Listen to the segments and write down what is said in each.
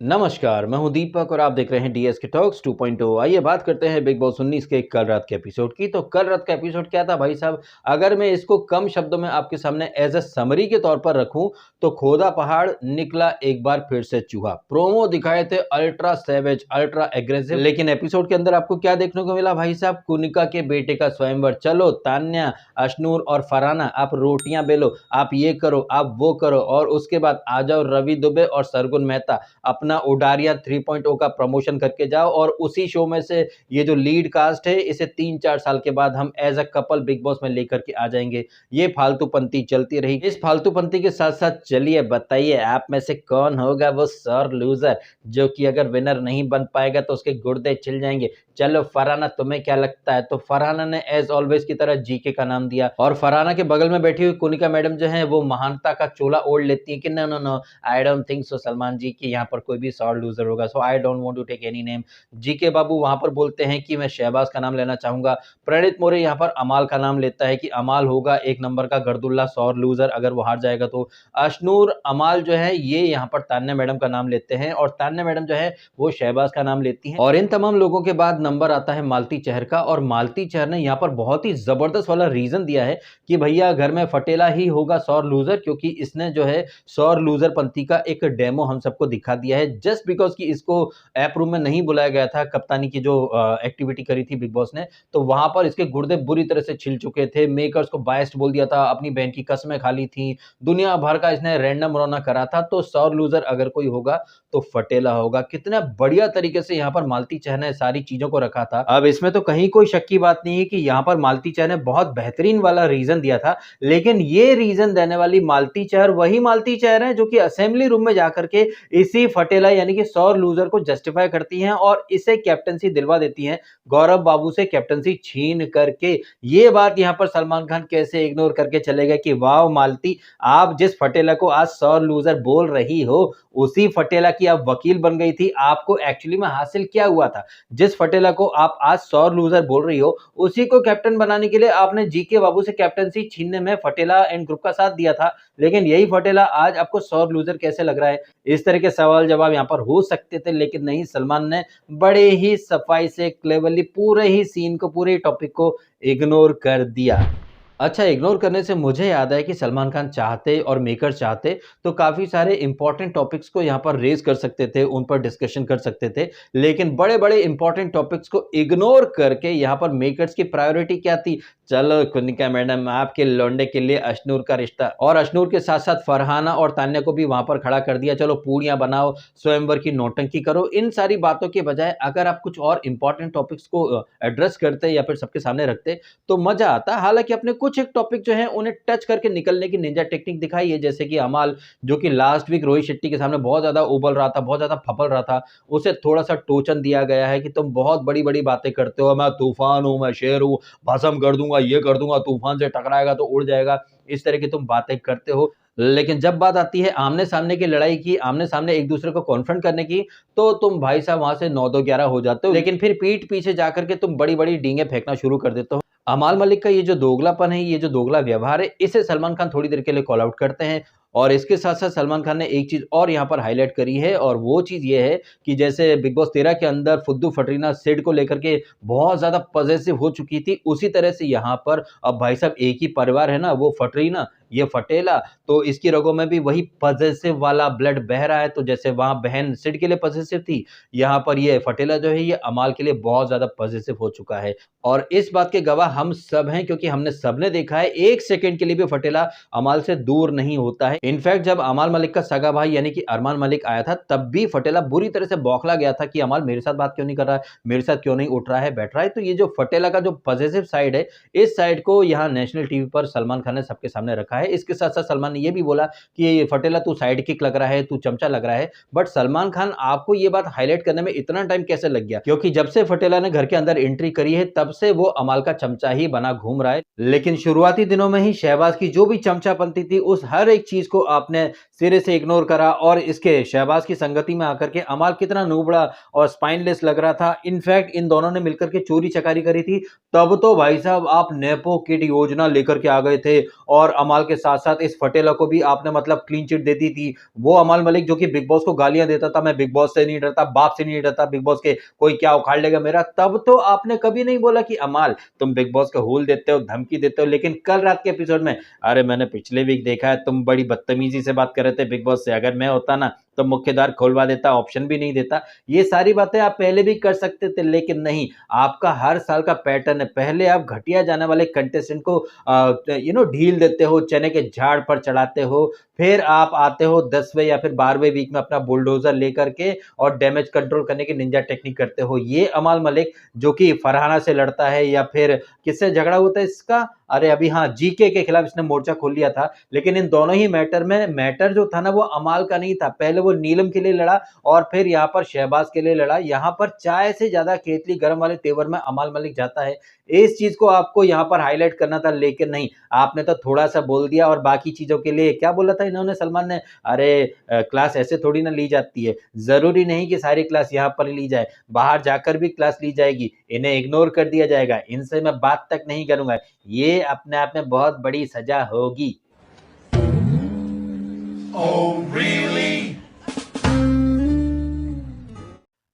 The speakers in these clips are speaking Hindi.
नमस्कार, मैं हूं दीपक और आप देख रहे हैं डीएसके टॉक्स 2.0। आइए बात करते हैं बिग बॉस 19 के कल रात के एपिसोड की। तो कल रात का एपिसोड क्या था भाई साहब? अगर मैं इसको कम शब्दों में आपके सामने एज अ समरी के तौर पर रखूं तो खोदा पहाड़ निकला एक बार फिर से चूहा। प्रोमो दिखाए थे अल्ट्रा सेवेज, अल्ट्रा एग्रेसिव, लेकिन एपिसोड के अंदर आपको क्या देखने को मिला भाई साहब? कुनिका के बेटे का स्वयंवर। चलो तान्या, अश्नूर और फरहाना, आप रोटियां बेलो, आप ये करो, आप वो करो, और उसके बाद आ जाओ रवि दुबे और सरगुन मेहता, अपना उडारिया 3.0 का प्रमोशन करके जाओ और उसी शो में से ये जो लीड कास्ट है इसे 3-4 साल के बाद हम as a couple Bigg Boss में लेकर के आ जाएंगे। ये फालतू पंती चलती रही। इस फालतू पंती के साथ साथ चलिए बताइए आप में से कौन होगा वो सर लूजर जो कि अगर विनर नहीं बन पाएगा तो उसके गुर्दे छिल जाएंगे। चलो फरहाना, तुम्हें क्या लगता है? तो फरहाना ने एज ऑलवेज की तरह जीके का नाम दिया और फरहाना के बगल में बैठी हुई कुनिका मैडम जो है वो महानता का चोला ओढ़ लेती है कि no no no, I don't think so Salman ji कि यहाँ पर कोई भी सॉर लूजर होगा, so I don't want to take any name. GK Babu वहां पर बोलते हैं कि मैं शहबाज का नाम लेना चाहूंगा। प्रणीत मोरे यहाँ पर अमाल का नाम लेता है कि अमाल होगा एक नंबर का गर्दुल्ला सौर लूजर अगर वो हार जाएगा तो। अशनूर अमाल जो है ये यहाँ पर तान्या मैडम का नाम लेते हैं और तान्या मैडम जो है वो शहबाज का नाम लेती हैं। और इन तमाम लोगों के बाद नंबर आता है मालती चहर का, और मालती चहर ने यहाँ पर बहुत ही जबरदस्त वाला रीजन दिया है कि भैया घर में फटेला ही होगा सौर लूजर, क्योंकि इसने जो है सौर लूजर पंथी का एक डेमो हम सबको दिखा दिया है। जस्ट बिकॉज कि इसको ऐप रूम में नहीं बुलाया गया था, कप्तानी की जो एक्टिविटी करी थी बिग बॉस ने, तो वहां पर इसके गुर्दे बुरी तरह से छिल चुके थे। मेकर्स को बायस्ड बोल दिया था, अपनी बहन की कस्में खा ली थी, दुनिया भर का इसने रैंडम रोना करा था। तो सौर लूजर अगर कोई होगा तो फटेला होगा। कितना बढ़िया तरीके से यहाँ पर मालती चहर ने सारी चीजों को रखा था। अब इसमें तो कहीं कोई शक की बात नहीं है कि यहाँ पर मालती चहर ने बहुत बेहतरीन वाला रीजन दिया था, लेकिन ये रीजन देने वाली मालती चहर वही मालती चहर है जो कि असेंबली रूम में जाकर के इसी फटेला यानी कि सौर लूजर को जस्टिफाई करती हैं और इसे कैप्टनसी दिलवा देती हैं, गौरव बाबू से कैप्टनसी छीन करके। ये बात यहां पर सलमान खान कैसे इग्नोर करके चले गए कि वाह मालती, आप जिस फटेला को आज सौर लूजर बोल रही हो उसी फटेला की आप वकील बन गई थी। आपको एक्चुअली में हासिल क्या हुआ था? जिस फटेला को आप आज सौर लूजर बोल रही हो उसी को कैप्टन बनाने के लिए आपने जीके बाबू से कैप्टनसी छीनने में फटेला एंड ग्रुप का साथ दिया था, लेकिन यही फटेला आज आपको सौर लूजर कैसे लग रहा है? इस तरह के सवाल जवाब यहाँ पर हो सकते थे, लेकिन नहीं, सलमान ने बड़े ही सफाई से क्लेवरली पूरे ही सीन को, पूरे टॉपिक को इग्नोर कर दिया। अच्छा, इग्नोर करने से मुझे याद है कि सलमान खान चाहते और मेकर चाहते तो काफ़ी सारे इंपॉर्टेंट टॉपिक्स को यहाँ पर रेज़ कर सकते थे, उन पर डिस्कशन कर सकते थे, लेकिन बड़े-बड़े इंपॉर्टेंट टॉपिक्स को इग्नोर करके यहाँ पर मेकर्स की प्रायोरिटी क्या थी? चलो कुनिका मैडम, आपके लौंडे के लिए अशनूर का रिश्ता, और अशनूर के साथ-साथ फरहाना और तान्या को भी वहाँ पर खड़ा कर दिया। चलो पूड़ियाँ बनाओ, स्वयंवर की नौटंकी करो। इन सारी बातों के बजाय अगर आप कुछ और इंपॉर्टेंट टॉपिक्स को एड्रेस करते या फिर सबके सामने रखते तो मज़ा आता। हालाँकि अपने कुछ एक टॉपिक जो है उन्हें टच करके निकलने की निंजा टेक्निक दिखाई है, जैसे कि अमाल जो कि लास्ट वीक रोहित शेट्टी के सामने बहुत ज़्यादा उबल रहा था, बहुत ज़्यादा फपल रहा था, उसे थोड़ा-सा टोचन दिया गया है कि तुम बहुत बड़ी-बड़ी बातें करते हो, मैं तूफ़ान हूँ, मैं शेर हूँ, भस्म कर दूँगा, ये कर दूँगा, तूफ़ान से टकराएगा तो उड़ जाएगा, इस तरह की तुम बातें करते हो। लेकिन जब बात आती है आमने-सामने की लड़ाई की, आमने-सामने एक-दूसरे को कॉन्फ्रंट करने की, तो तुम भाई साहब वहाँ से 9-2-11 हो जाते हो, लेकिन फिर पीठ पीछे जाकर के तुम बड़ी-बड़ी डींगे फेंकना शुरू कर देते हो। अमाल मलिक का ये जो दोगलापन है, ये जो दोगला व्यवहार है, इसे सलमान खान थोड़ी देर के लिए कॉल आउट करते हैं। और इसके साथ-साथ सलमान खान ने एक चीज़ और यहाँ पर हाइलाइट करी है, और वो चीज़ ये है कि जैसे बिग बॉस 13 के अंदर फुद्दू फटरीना सिड को लेकर के बहुत ज़्यादा पॉसेसिव हो चुकी थी, उसी तरह से यहाँ पर अब भाई साहब एक ही परिवार है ना, वो फटरीना, ये फटेला, तो इसकी रगों में भी वही पॉसेसिव वाला ब्लड बह रहा है। तो जैसे वहाँ बहन सिड के लिए पॉसेसिव थी, यहाँ पर ये फटेला जो है ये अमाल के लिए बहुत ज़्यादा पॉसेसिव हो चुका है। और इस बात के गवाह हम सब हैं, क्योंकि हमने सबने देखा है 1 सेकंड के लिए भी फटेला अमाल से दूर नहीं होता है। इनफैक्ट जब अमाल मलिक का सगा भाई यानी कि अरमान मलिक आया था, तब भी फटेला बुरी तरह से बौखला गया था कि अमाल मेरे साथ बात क्यों नहीं कर रहा है, मेरे साथ क्यों नहीं उठ रहा है, बैठ रहा है। तो ये जो फटेला का जो पॉसेसिव साइड है, इस साइड को यहाँ नेशनल टीवी पर सलमान खान ने सबके सामने रखा है। इसके साथ-साथ सलमान ने ये भी बोला कि ये फटेला तू साइड किक लग रहा है, तू चमचा लग रहा है। बट सलमान खान, आपको ये बात हाइलाइट करने में इतना टाइम कैसे लग गया? क्योंकि जब से फटेला ने घर के अंदर एंट्री करी है, तब से वो अमाल का चमचा ही बना घूम रहा है। लेकिन शुरुआती दिनों में ही शहबाज की जो भी चमचापंती थी, उस हर एक चीज को आपने सिरे से इग्नोर करा, और इसके शहबाज की संगति में आकर के अमाल कितना नूबड़ा और स्पाइनलेस लग रहा था। इनफैक्ट इन दोनों ने मिलकर के चोरी चकारी करी थी, तब तो भाई साहब आप नेपो किड योजना लेकर के आ गए थे और अमाल के साथ-साथ इस फटेला को भी आपने मतलब क्लीन चिट दे दी थी। वो अमाल मलिक जो कि बिग बॉस को गालियाँ देता था, मैं बिग बॉस से नहीं डरता, बाप से नहीं डरता, बिग बॉस के कोई क्या उखाड़ लेगा मेरा, तब तो आपने कभी नहीं बोला कि अमाल तुम बिग बॉस को हूल देते हो, धमकी देते हो। लेकिन कल रात के एपिसोड में, अरे मैंने पिछले वीक देखा है तुम बड़ी बदतमीजी से बात कर रहे थे बिग बॉस से, अगर मैं होता ना तो मुख्य द्वार खोलवा देता, ऑप्शन भी नहीं देता। ये सारी बातें आप पहले भी कर सकते थे, लेकिन नहीं, आपका हर साल का पैटर्न है। पहले आप घटिया जाने वाले कंटेस्टेंट को ढील देते हो, चने के झाड़ पर चढ़ाते हो, फिर आप आते हो 10वें या फिर 12वें वीक में अपना बुलडोजर लेकर के और डैमेज कंट्रोल करने की निंजा टेक्निक करते हो। ये अमाल मलिक जो कि फरहाना से लड़ता है या फिर किससे झगड़ा होता है इसका, अरे अभी हाँ जीके के खिलाफ इसने मोर्चा खोल लिया था। लेकिन इन दोनों ही मैटर में मैटर जो था ना वो अमाल का नहीं था। पहले वो नीलम के लिए लड़ा और फिर यहाँ पर शहबाज के लिए लड़ा। यहाँ पर चाय से ज्यादा केतली गर्म वाले तेवर में अमाल मलिक जाता है। इस चीज को आपको यहाँ पर हाईलाइट करना था, लेकिन नहीं, आपने तो थोड़ा सा बोल दिया और बाकी चीजों के लिए क्या बोला था इन्होंने, सलमान ने, अरे क्लास ऐसे थोड़ी ना ली जाती है, जरूरी नहीं कि सारी क्लास यहाँ पर ली जाए, बाहर जाकर भी क्लास ली जाएगी, इन्हें इग्नोर कर दिया जाएगा, इनसे मैं बात तक नहीं करूंगा। ये अपने आप में बहुत बड़ी सजा होगी। Oh, really?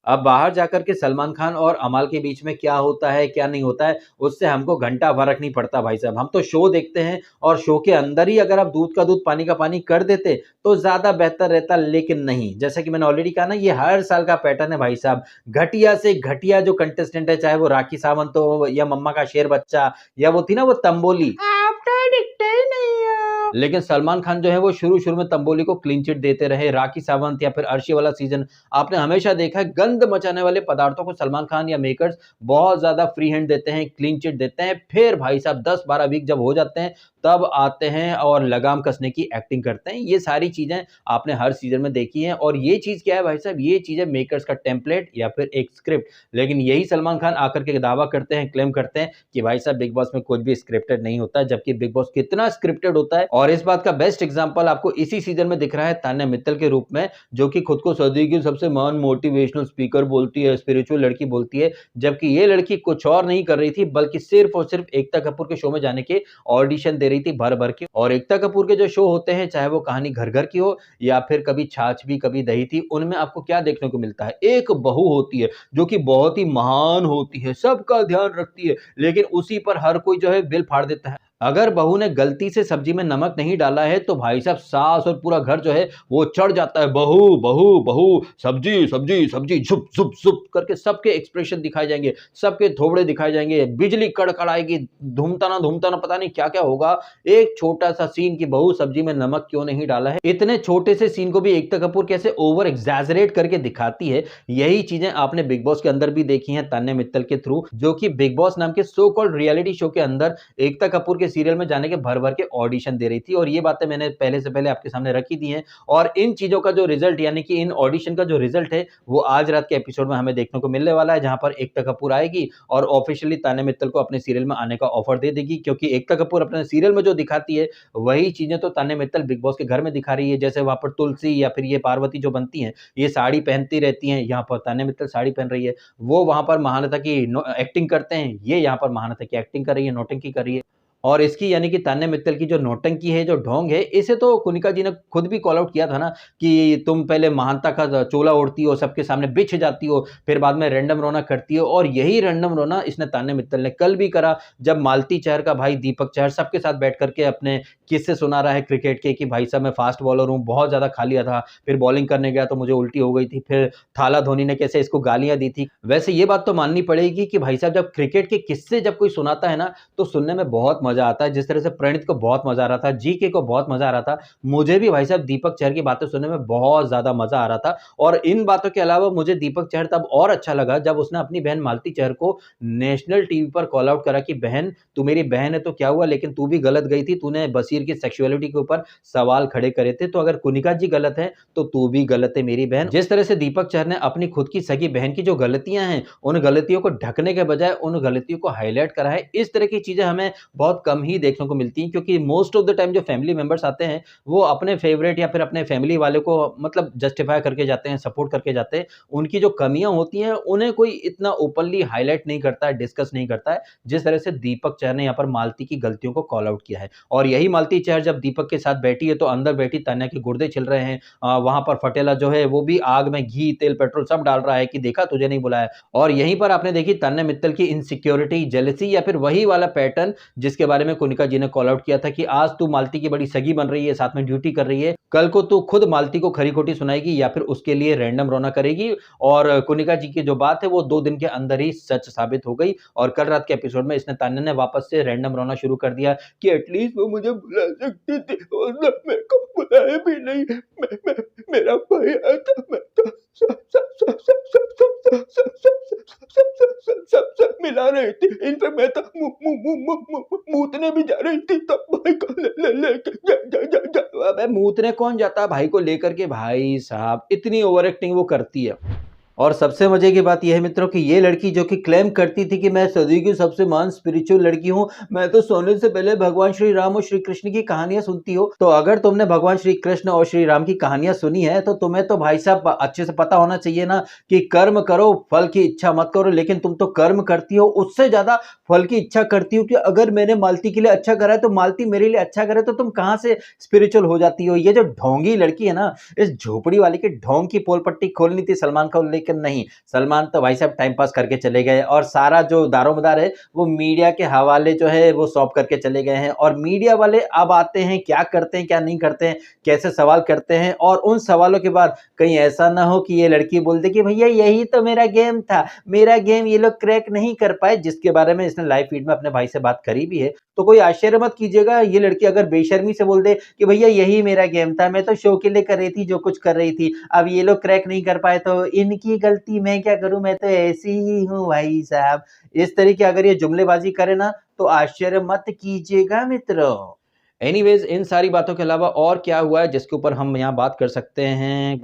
अब बाहर जाकर के सलमान खान और अमाल के बीच में क्या होता है क्या नहीं होता है, उससे हमको घंटा फर्क नहीं पड़ता भाई साहब। हम तो शो देखते हैं और शो के अंदर ही अगर आप दूध का दूध पानी का पानी कर देते तो ज्यादा बेहतर रहता, लेकिन नहीं। जैसे कि मैंने ऑलरेडी कहा ना, ये हर साल का पैटर्न है भाई साहब। घटिया से घटिया जो कंटेस्टेंट है, चाहे वो राखी सावंत हो या मम्मा का शेर बच्चा या वो थी ना वो तंबोली, आप तो दिखते ही नहीं हो। लेकिन सलमान खान जो है वो शुरू में तंबोली को क्लीन चिट देते रहे। राखी सावंत या फिर अर्शी वाला सीजन आपने हमेशा देखा है, गंद मचाने वाले पदार्थों को सलमान खान या मेकर्स बहुत ज्यादा फ्री हैंड देते हैं, क्लीन चिट देते हैं। फिर भाई साहब 10-12 वीक जब हो जाते हैं तब आते हैं और लगाम कसने की एक्टिंग करते हैं। ये सारी चीजें आपने हर सीजन में देखी हैं। और ये चीज क्या है भाई साहब, ये चीज है मेकर्स का टेम्पलेट या फिर एक स्क्रिप्ट। लेकिन यही सलमान खान आकर के दावा करते हैं, क्लेम करते हैं कि भाई साहब बिग बॉस में कुछ भी स्क्रिप्टेड नहीं होता, जबकि बिग बॉस कितना स्क्रिप्टेड होता है। और इस बात का बेस्ट एग्जांपल आपको इसी सीजन में दिख रहा है तान्या मित्तल के रूप में, जो कि खुद को सदी की सबसे महान मोटिवेशनल स्पीकर बोलती है, स्पिरिचुअल लड़की बोलती है। जबकि ये लड़की कुछ और नहीं कर रही थी, बल्कि सिर्फ और सिर्फ एकता कपूर के शो में जाने के ऑडिशन दे रही थी भर भर के। और एकता कपूर के जो शो होते हैं, चाहे वो कहानी घर घर की हो या फिर कभी छाछ भी कभी दही थी, उनमें आपको क्या देखने को मिलता है, एक बहू होती है जो कि बहुत ही महान होती है, सबका ध्यान रखती है, लेकिन उसी पर हर कोई जो है बिल फाड़ देता है। अगर बहू ने गलती से सब्जी में नमक नहीं डाला है तो भाई साहब सास और पूरा घर जो है वो चढ़ जाता है, बहू बहू बहू, सब्जी सब्जी सब्जी, झुप झुप झुप करके सबके एक्सप्रेशन दिखाए जाएंगे, सबके थोबड़े दिखाए जाएंगे, बिजली कड़कड़ाएगी, धूमताना पता नहीं क्या क्या होगा। एक छोटा सा सीन की बहू सब्जी में नमक क्यों नहीं डाला है, इतने छोटे से सीन को भी एकता कपूर कैसे ओवर एग्जैजरेट करके दिखाती है। यही चीजें आपने बिग बॉस के अंदर भी देखी हैं तान्या मित्तल के थ्रू, जो कि बिग बॉस नाम के सो कॉल्ड रियलिटी शो के अंदर एकता कपूर के सीरियल में जाने के भर भर के ऑडिशन दे रही थी। और ये बातें मैंने पहले से पहले आपके सामने रखी दी हैं। और इन चीजों का जो रिजल्ट, यानी कि इन ऑडिशन का जो रिजल्ट है, वो आज रात के एपिसोड में हमें देखने को मिलने वाला है, जहां पर एकता कपूर आएगी और ऑफिशियली तान्या मित्तल को अपने सीरियल में आने का ऑफर दे देगी। क्योंकि एकता कपूर अपने सीरियल में जो दिखाती है वही चीजें तो तान्या मित्तल बिग बॉस के घर में दिखा रही है। जैसे वहां पर तुलसी या फिर ये पार्वती जो बनती हैं, ये साड़ी पहनती रहती हैं, यहाँ पर तान्या मित्तल साड़ी पहन रही है। वो वहां पर महानता की एक्टिंग करते हैं, ये यहाँ पर महानता की एक्टिंग कर रही है, नौटंकी कर रही है। और इसकी यानी कि तान्या मित्तल की जो नौटंकी है, जो ढोंग है, इसे तो कुनिका जी ने खुद भी कॉल आउट किया था ना कि तुम पहले महानता का चोला ओढ़ती हो, सबके सामने बिछ जाती हो, फिर बाद में रैंडम रोना करती हो। और यही रैंडम रोना इसने तान्या मित्तल ने कल भी करा, जब मालती चहर का भाई दीपक चहर सबके साथ बैठ करके अपने किस्से सुना रहा है क्रिकेट के कि भाई साहब मैं फास्ट बॉलर हूँ, बहुत ज्यादा खा लिया था, फिर बॉलिंग करने गया तो मुझे उल्टी हो गई थी, फिर थाला धोनी ने कैसे इसको गालियां दी थी। वैसे ये बात तो माननी पड़ेगी कि भाई साहब जब क्रिकेट के किस्से जब कोई सुनाता है ना तो सुनने में बहुत मजा आता है। जिस तरह से प्रणीत को बहुत मजा आ रहा था, जीके को बहुत मजा आ रहा था, मुझे भी भाई साहब दीपक चहर की बातें सुनने में बहुत ज्यादा मजा आ रहा था। और इन बातों के अलावा मुझे दीपक चहर तब और अच्छा लगा जब उसने अपनी बहन मालती चहर को नेशनल टीवी पर कॉल आउट करा कि बहन तू मेरी बहन है तो क्या हुआ, लेकिन तू भी गलत गई थी, तूने बसीर की सेक्सुअलिटी के ऊपर सवाल खड़े करे थे, तो अगर कुनिका जी गलत है तो तू भी गलत है मेरी बहन। जिस तरह से दीपक चहर ने अपनी खुद की सगी बहन की जो गलतियां हैं उन गलतियों को ढकने के बजाय उन गलतियों को हाईलाइट करा है, इस तरह की चीजें हमें बहुत कम ही देखने को मिलती हैं, क्योंकि मोस्ट ऑफ द टाइम जो फैमिली मेंबर्स आते हैं वो अपने फेवरेट या फिर अपने फैमिली वाले को मतलब जस्टिफाई करके जाते हैं, सपोर्ट करके जाते हैं। उनकी जो कमियाँ होती हैं उन्हें कोई इतना ओपनली हाइलाइट नहीं करता है, डिस्कस नहीं करता है, जिस तरह से दीपक चहर ने यहाँ पर मालती की गलतियों को कॉल आउट किया है। और यही मालती चहर जब दीपक के साथ बैठी है तो अंदर बैठी तान्या के गुर्दे छिल रहे हैं। वहाँ पर फटेला जो है वो भी आग में घी, तेल, पेट्रोल सब डाल रहा है कि देखा तुझे नहीं बुलाया। और यहीं पर आपने देखी तान्या मित्तल की इनसिक्योरिटी, जेलसी या फिर वही वाला पैटर्न जिसके बारे में कुनिका जी ने कॉल आउट किया था कि आज तू मालती की बड़ी सगी बन रही है, साथ में ड्यूटी कर रही है, कल को तू खुद मालती को खरी-खोटी सुनाएगी या फिर उसके लिए रैंडम रोना करेगी। और कुनिका जी की जो बात है वो 2 दिन के अंदर ही सच साबित हो गई और कल रात के एपिसोड में इसने तान्या ने वापस से रैंडम रोना शुरू कर दिया कि एटलीस्ट वो मुझे बुला सकती थी और ना मेरे को बुलाया भी नहीं। मैं मेरा भाई आया था, मैं तो सब मिला रही थी। इनफैक्ट मैं तो मूतने भी जा रही थी तब भाई को लेके जा। अबे मूतने कौन जाता है भाई को लेकर के? भाई साहब इतनी ओवर एक्टिंग वो करती है। और सबसे मजे की बात यह है मित्रों कि ये लड़की जो कि क्लेम करती थी कि मैं सदी की सबसे महान स्पिरिचुअल लड़की हूँ, मैं तो सोने से पहले भगवान श्री राम और श्री कृष्ण की कहानियां सुनती हो। तो अगर तुमने भगवान श्री कृष्ण और श्री राम की कहानियां सुनी है तो तुम्हें तो भाई साहब अच्छे से पता होना चाहिए ना कि कर्म करो, फल की इच्छा मत करो। लेकिन तुम तो कर्म करती हो, उससे ज्यादा फल की इच्छा करती हो कि अगर मैंने मालती के लिए अच्छा करा है तो मालती मेरे लिए अच्छा करे। तो तुम कहां से स्पिरिचुअल हो जाती हो? ये जो ढोंगी लड़की है ना, इस झोपड़ी वाली की ढोंग की पोल पट्टी खोलनी थी सलमान को, लेकिन नहीं, सलमान तो भाई साहब टाइम पास करके चले गए और सारा जो दारोमदार है वो मीडिया के हवाले जो है वो सौंप करके चले गए हैं। और मीडिया वाले अब आते हैं, क्या करते हैं क्या नहीं करते हैं, कैसे सवाल करते हैं, और उन सवालों के बाद कहीं ऐसा ना हो कि ये लड़की बोल दे कि भैया यही तो मेरा गेम था, मेरा गेम ये लोग क्रैक नहीं कर पाए, जिसके बारे में इसने लाइव फीड में अपने भाई से बात करी भी है। तो कोई आश्चर्य मत कीजिएगा ये लड़की अगर बेशर्मी से बोल दे कि भैया यही मेरा गेम था, मैं तो शो के लिए कर रही थी जो कुछ कर रही थी, अब ये लोग क्रैक नहीं कर पाए तो इनकी गलती, मैं क्या करूं, मैं तो ऐसी ही हूं भाई साहब। इस तरीके अगर ये जुमलेबाजी करे ना तो आश्चर्य मत कीजिएगा मित्रों। एनीवेज इन सारी बातों के अलावा और क्या हुआ है जिसके ऊपर हम यहाँ बात कर सकते हैं,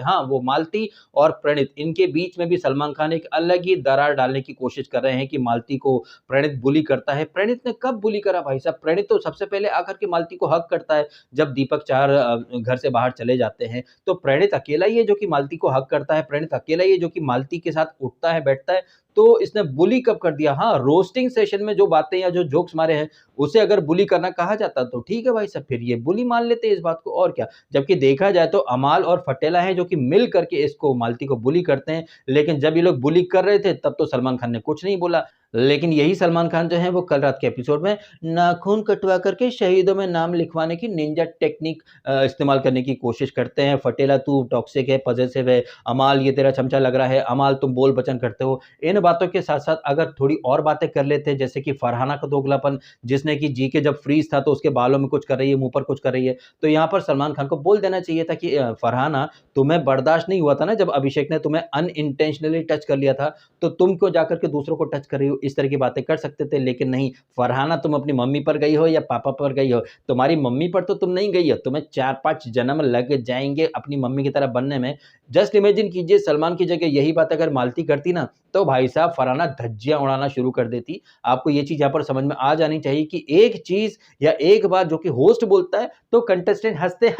हाँ, वो मालती और प्रणीत, इनके बीच में भी सलमान खान एक अलग ही दरार डालने की कोशिश कर रहे हैं कि मालती को प्रणीत बुली करता है। प्रणीत ने कब बुली करा भाई साहब? प्रणीत तो सबसे पहले आकर के मालती को हक करता है जब दीपक चहर घर से बाहर चले जाते हैं। तो प्रणीत अकेला ही है जो कि मालती को हक करता है, प्रणीत अकेला ही है जो कि मालती के साथ उठता है, बैठता है। तो इसने बुली कब कर दिया? हाँ, रोस्टिंग सेशन में जो बातें या जो जोक्स मारे हैं उसे अगर बुली करना कहा जाता तो ठीक है भाई साहब, फिर ये बुली मान लेते इस बात को, और क्या। जबकि देखा जाए तो अमाल और फटेला हैं जो कि मिल करके इसको, मालती को बुली करते हैं। लेकिन जब ये लोग बुली कर रहे थे तब तो सलमान खान ने कुछ नहीं बोला। लेकिन यही सलमान खान जो है वो कल रात के एपिसोड में नाखून कटवा करके शहीदों में नाम लिखवाने की निंजा टेक्निक इस्तेमाल करने की कोशिश करते हैं। फटेला तू टॉक्सिक है, पॉसेसिव है, अमाल ये तेरा चमचा लग रहा है, अमाल तुम बोल बचन करते हो। इन बातों के साथ साथ अगर थोड़ी और बातें कर लेते, जैसे कि फरहाना का दोगलापन, जिसने कि जी के जब फ्रीज था तो उसके बालों में कुछ कर रही है, मुंह पर कुछ कर रही है, तो यहाँ पर सलमान खान को बोल देना चाहिए था कि फरहाना, तुम्हें बर्दाश्त नहीं हुआ था ना जब अभिषेक ने तुम्हें अनइंटेंशनली टच कर लिया था, तो तुम क्यों जाकर के दूसरों को टच कर रही हो? इस तरह की बातें कर सकते थे। लेकिन नहीं, फरहाना तुम अपनी मम्मी पर गई हो या पापा पर गई हो, तुम्हारी मम्मी पर तो तुम नहीं गई हो, तुम्हें 4-5 जन्म लग जाएंगे अपनी मम्मी की तरह बनने में। जस्ट इमेजिन कीजिए सलमान की जगह यही बात अगर मालती करती ना, तो भाई साहब फरहाना धज्जियां उड़ाना शुरू कर देती। आपको ये चीज यहाँ पर समझ में आ जानी चाहिए कि एक चीज या एक बात जो कि होस्ट बोलता है तो कंटेस्टेंट हंसते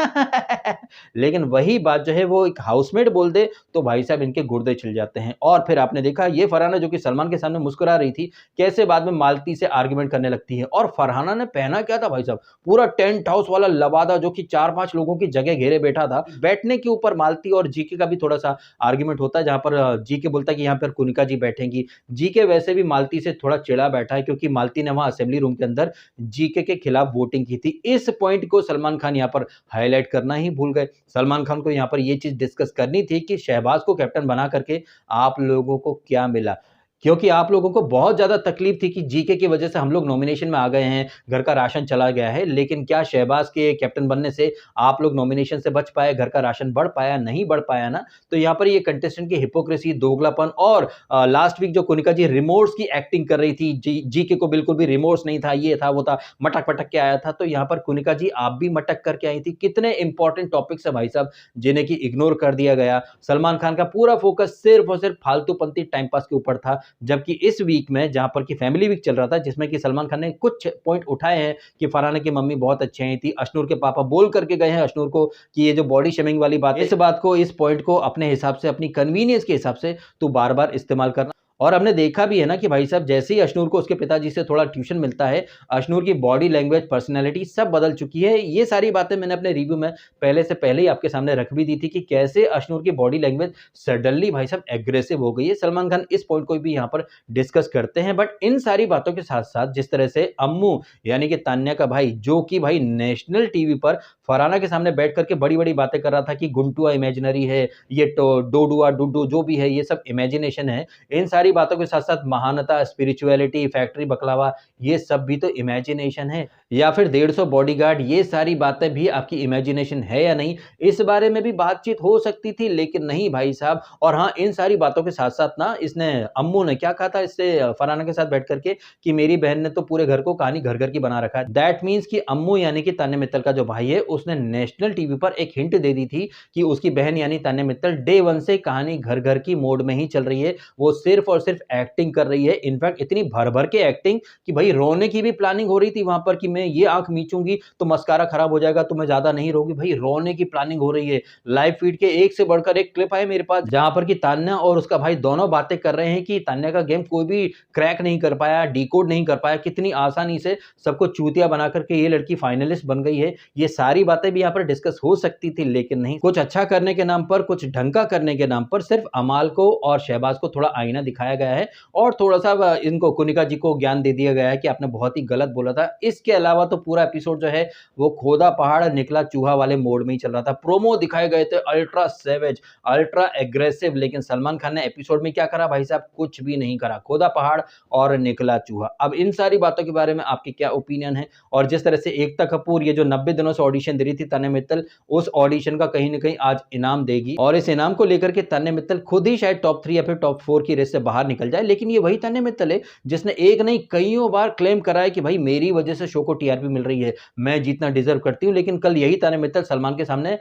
लेकिन वही बात जो है वो एक हाउसमेट बोल दे तो भाई साहब इनके गुर्दे छिल जाते हैं। और फिर आपने देखा ये फरहाना जो कि सलमान के सामने मुस्कुरा रही थी, कैसे बाद में मालती से आर्ग्यूमेंट करने लगती है। और फरहाना ने पहना क्या था भाई साहब? पूरा टेंट हाउस वाला लबादा जो कि 4-5 लोगों की जगह घेरे बैठा था। बैठने के ऊपर मालती और जीके का भी थोड़ा सा आर्ग्यूमेंट होता है, जहां पर जीके बोलता है कि यहाँ पर कुनिका जी बैठेंगी। जीके वैसे भी मालती से थोड़ा चिढ़ा बैठा है क्योंकि मालती ने वहां असेंबली रूम के अंदर जीके के खिलाफ वोटिंग की थी। इस पॉइंट को सलमान खान यहाँ पर हाईलाइट करना ही भूल गए। सलमान खान को यहाँ पर ये चीज डिस्कस करनी थी कि शहबाज को कैप्टन बना करके आप लोगों को क्या मिला, क्योंकि आप लोगों को बहुत ज़्यादा तकलीफ थी कि जीके की वजह से हम लोग नॉमिनेशन में आ गए हैं, घर का राशन चला गया है। लेकिन क्या शहबाज के कैप्टन बनने से आप लोग नॉमिनेशन से बच पाए, घर का राशन बढ़ पाया? नहीं बढ़ पाया ना। तो यहाँ पर ये कंटेस्टेंट की हिपोक्रेसी, दोगलापन, और लास्ट वीक जो कुनिका जी रिमोर्स की एक्टिंग कर रही थी, जीके को बिल्कुल भी रिमोर्स नहीं था, ये था वो था, मटक पटक के आया था। तो यहाँ पर कुनिका जी आप भी मटक करके आई थी। कितने इंपॉर्टेंट टॉपिक्स है भाई साहब जिन्हें कि इग्नोर कर दिया गया। सलमान खान का पूरा फोकस सिर्फ और सिर्फ फालतूपंती टाइम पास के ऊपर था। जबकि इस वीक में जहां पर कि फैमिली वीक चल रहा था, जिसमें कि सलमान खान ने कुछ पॉइंट उठाए हैं कि फरहाना की मम्मी बहुत अच्छी आई थी, अशनूर के पापा बोल करके गए हैं अशनूर को कि ये जो बॉडी शेमिंग वाली बात है, इस बात को, इस पॉइंट को अपने हिसाब से, अपनी कन्वीनियंस के हिसाब से तू बार बार इस्तेमाल करना। और हमने देखा भी है ना कि भाई साहब जैसे ही अशनूर को उसके पिताजी से थोड़ा ट्यूशन मिलता है, अशनूर की बॉडी लैंग्वेज, पर्सनैलिटी सब बदल चुकी है। ये सारी बातें मैंने अपने रिव्यू में पहले ही आपके सामने रख भी दी थी कि कैसे अशनूर की बॉडी लैंग्वेज सडनली भाई साहब एग्रेसिव हो गई है। सलमान खान इस पॉइंट को भी यहाँ पर डिस्कस करते हैं। बट इन सारी बातों के साथ साथ जिस तरह से अम्मू यानी कि तान्या का भाई, जो कि भाई नेशनल टीवी पर फरहाना के सामने बैठ करके बड़ी बड़ी बातें कर रहा था कि गुंटुआ इमेजिनरी है, ये डोडुआ डुडू जो भी है ये सब इमेजिनेशन है, इन सारी बातों के साथ साथ महानता, स्पिरिचुअलिटी, फैक्ट्री बकलावा, ये सब भी तो इमेजिनेशन है। या फिर 150 बॉडीगार्ड, ये सारी बातें भी आपकी इमेजिनेशन है या नहीं, इस बारे में भी बातचीत हो सकती थी, लेकिन नहीं भाई साहब। और हाँ, इन सारी बातों के साथ साथ ना इसने, अम्मू ने क्या कहा था इससे फरहाना के साथ बैठ करके कि मेरी बहन ने तो पूरे घर को कहानी घर घर की बना रखा है। दैट मीन्स कि अम्मू यानी कि तान्या मित्तल का जो भाई है, उसने नेशनल टीवी पर एक हिंट दे दी थी कि उसकी बहन यानी तान्या मित्तल डे 1 से कहानी घर घर की मोड में ही चल रही है। वो सिर्फ और सिर्फ एक्टिंग कर रही है, इनफैक्ट इतनी भर भर के एक्टिंग कि भाई रोने की भी प्लानिंग हो रही थी वहां पर कि मैं ये आंख मीचूंगी तो मस्कारा खराब हो जाएगा, तो मैं ज्यादा नहीं रोगी। भाई रोने की प्लानिंग हो रही है। लाइव फीड के एक से बढ़कर एक क्लिप आए मेरे पास, जहां पर कि तान्या और उसका भाई दोनों बातें कर रहे हैं कि तान्या का गेम कोई भी क्रैक नहीं कर पाया, डिकोड नहीं कर पाया, कितनी आसानी से सबको चूतिया बना करके ये लड़की फाइनलिस्ट बन गई है। ये सारी बातें भी यहाँ पर डिस्कस हो सकती थी, लेकिन नहीं। कुछ अच्छा करने के नाम पर, कुछ ढंग का करने के नाम पर सिर्फ अमाल को और शहबाज को थोड़ा आईना दिखाया गया है और थोड़ा सा इनको, कुनिका जी को ज्ञान दे दिया गया है कि आपने बहुत ही गलत बोला था। इसके अलावा तो पूरा एपिसोड जो है वो खोदा पहाड़ निकला चूहा वाले मोड में ही चल रहा था। प्रोमो दिखाए गए थे अल्ट्रा सेवेज, अल्ट्रा एग्रेसिव, लेकिन सलमान खान ने एपिसोड में क्या करा भाई साहब? कुछ भी नहीं करा, खोदा पहाड़ और निकला चूहा। अब इन सारी बातों के बारे में आपके क्या ओपिनियन है? और जिस तरह से एकता कपूर ये जो 90 दिनों से ऑडिशन दे रही थी तान्या मित्तल, उस ऑडिशन का कहीं ना कहीं आज इनाम देगी और इस इनाम को लेकर के तान्या मित्तल खुद ही शायद टॉप 3 या फिर टॉप 4 की रेस से बाहर निकल जाए। लेकिन ये वही तान्या मित्तल है जिसने एक नहीं कईयों बार क्लेम करा है कि भाई मेरी वजह से शो को टीआरपी मिल रही है, मैं जीतना डिजर्व करती हूं। लेकिन कल यही तान्या मित्तल सलमान के सामने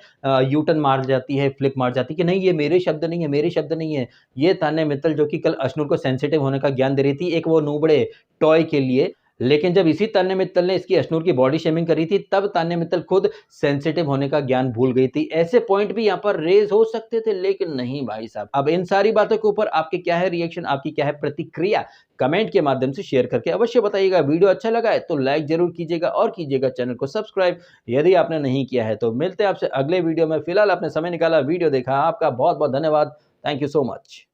यूटर्न मार जाती है, फ्लिप मार जाती है कि नहीं ये मेरे शब्द नहीं है, मेरे शब्द नहीं है। ये तान्या मित्तल जो कि कल अशनूर को सेंसिटिव होने का ज्ञान दे रही थी एक वो नूबड़े टॉय के लिए, लेकिन जब इसी तान्या मित्तल ने इसकी अशनूर की बॉडी शेमिंग करी थी, तब तान्या मित्तल खुद सेंसिटिव होने का ज्ञान भूल गई थी। ऐसे पॉइंट भी यहाँ पर रेज हो सकते थे, लेकिन नहीं भाई साहब। अब इन सारी बातों के ऊपर आपके क्या है रिएक्शन, आपकी क्या है प्रतिक्रिया? कमेंट के माध्यम से शेयर करके अवश्य बताइएगा। वीडियो अच्छा लगा है तो लाइक जरूर कीजिएगा और कीजिएगा चैनल को सब्सक्राइब यदि आपने नहीं किया है। तो मिलते हैं आपसे अगले वीडियो में। फिलहाल आपने समय निकाला, वीडियो देखा, आपका बहुत बहुत धन्यवाद। Thank you so much.